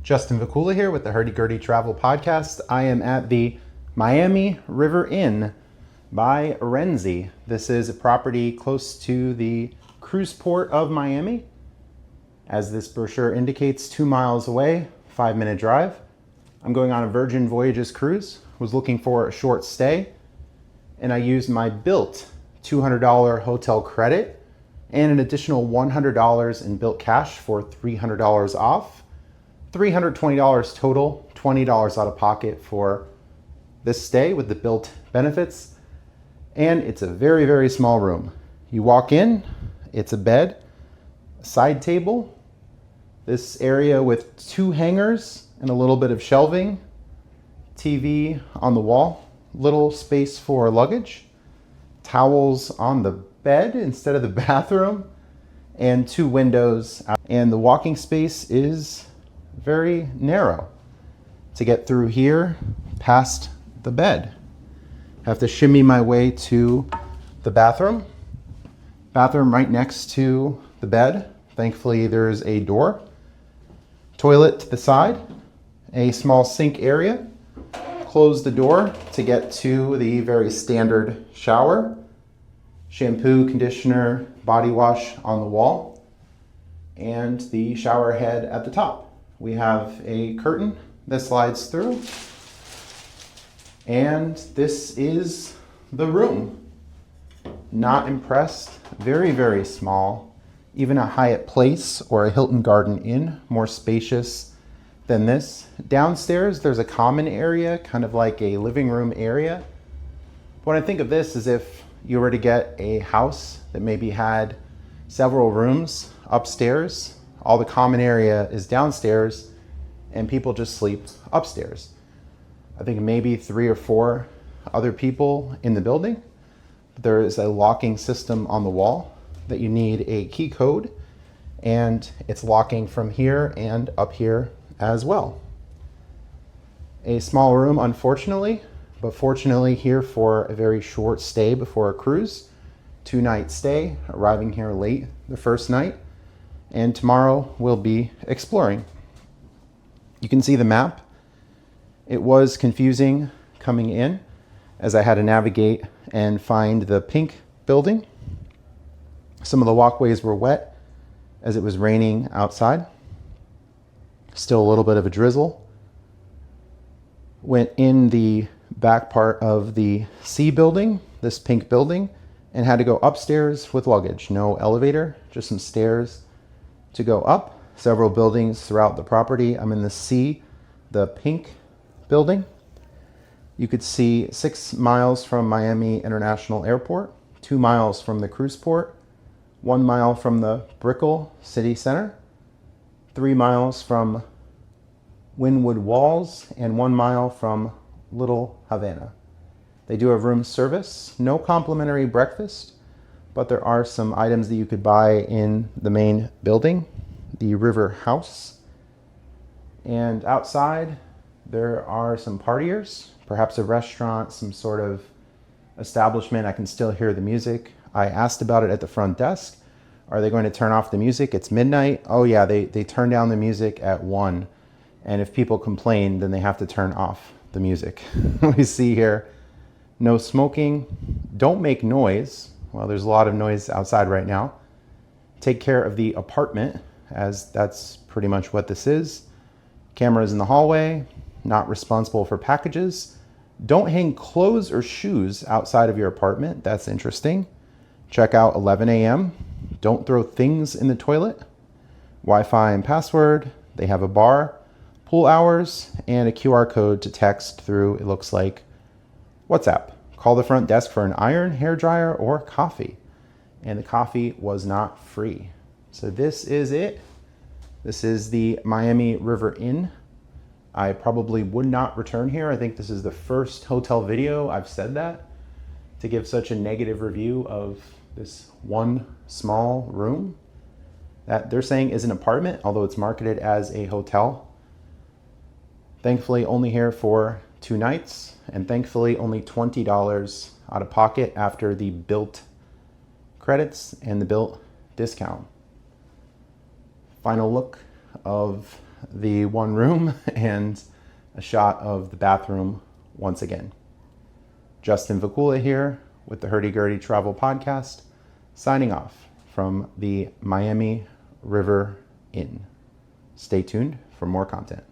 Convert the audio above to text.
Justin Vacula here with the Hurdy Gurdy Travel Podcast. I am at the Miami River Inn by Renzzi. This is a property close to the cruise port of Miami. As this brochure indicates, 2 miles away, 5-minute drive. I'm going on a Virgin Voyages cruise, was looking for a short stay, and I used my Bilt $200 hotel credit and an additional $100 in Bilt Cash for $300 off. $320 total, $20 out of pocket for this stay with the Bilt benefits. And it's a very, very small room. You walk in, it's a bed, a side table, this area with 2 hangers and a little bit of shelving, TV on the wall, little space for luggage, towels on the bed instead of the bathroom, and 2 windows. And the walking space is very narrow to get through here past the bed. I have to shimmy my way to the bathroom. Bathroom right next to the bed. Thankfully, there's a door. Toilet to the side. A small sink area. Close the door to get to the very standard shower. Shampoo, conditioner, body wash on the wall. And the shower head at the top. We have a curtain that slides through. And this is the room. Not impressed. Very, very small. Even a Hyatt Place or a Hilton Garden Inn, more spacious than this. Downstairs, there's a common area, kind of like a living room area. When I think of this as if you were to get a house that maybe had several rooms upstairs, all the common area is downstairs, and people just sleep upstairs. I think maybe 3 or 4 other people in the building. There is a locking system on the wall that you need a key code, and it's locking from here and up here as well. A small room, unfortunately, but fortunately here for a very short stay before a cruise. 2-night stay, arriving here late the first night. And tomorrow we'll be exploring. You can see the map. It was confusing coming in as I had to navigate and find the pink building. Some of the walkways were wet as it was raining outside. Still a little bit of a drizzle. Went in the back part of the C building, this pink building, and had to go upstairs with luggage. No elevator, just some stairs to go up. Several buildings throughout the property. I'm in the C, the pink building. You could see 6 miles from Miami International Airport, 2 miles from the cruise port, 1 mile from the Brickell City Center, 3 miles from Wynwood Walls, and 1 mile from Little Havana. They do have room service, no complimentary breakfast, but there are some items that you could buy in the main building, the River House. And outside, there are some partiers, perhaps a restaurant, some sort of establishment. I can still hear the music. I asked about it at the front desk. Are they going to turn off the music? It's midnight. Oh yeah, they turn down the music at 1. And if people complain, then they have to turn off the music. We see here, no smoking, don't make noise. Well, there's a lot of noise outside right now. Take care of the apartment, as that's pretty much what this is. Cameras in the hallway, not responsible for packages. Don't hang clothes or shoes outside of your apartment. That's interesting. Check out 11 a.m. Don't throw things in the toilet. Wi-Fi and password. They have a bar, pool hours, and a QR code to text through, it looks like, WhatsApp. Call the front desk for an iron, hairdryer, or coffee. And the coffee was not free. So this is it. This is the Miami River Inn. I probably would not return here. I think this is the first hotel video I've said that, to give such a negative review of this one small room that they're saying is an apartment, although it's marketed as a hotel. Thankfully, only here for 2 nights, and thankfully only $20 out of pocket after the Bilt credits and the Bilt discount. Final look of the one room and a shot of the bathroom once again. Justin Vacula here with the Hurdy Gurdy Travel Podcast, signing off from the Miami River Inn. Stay tuned for more content.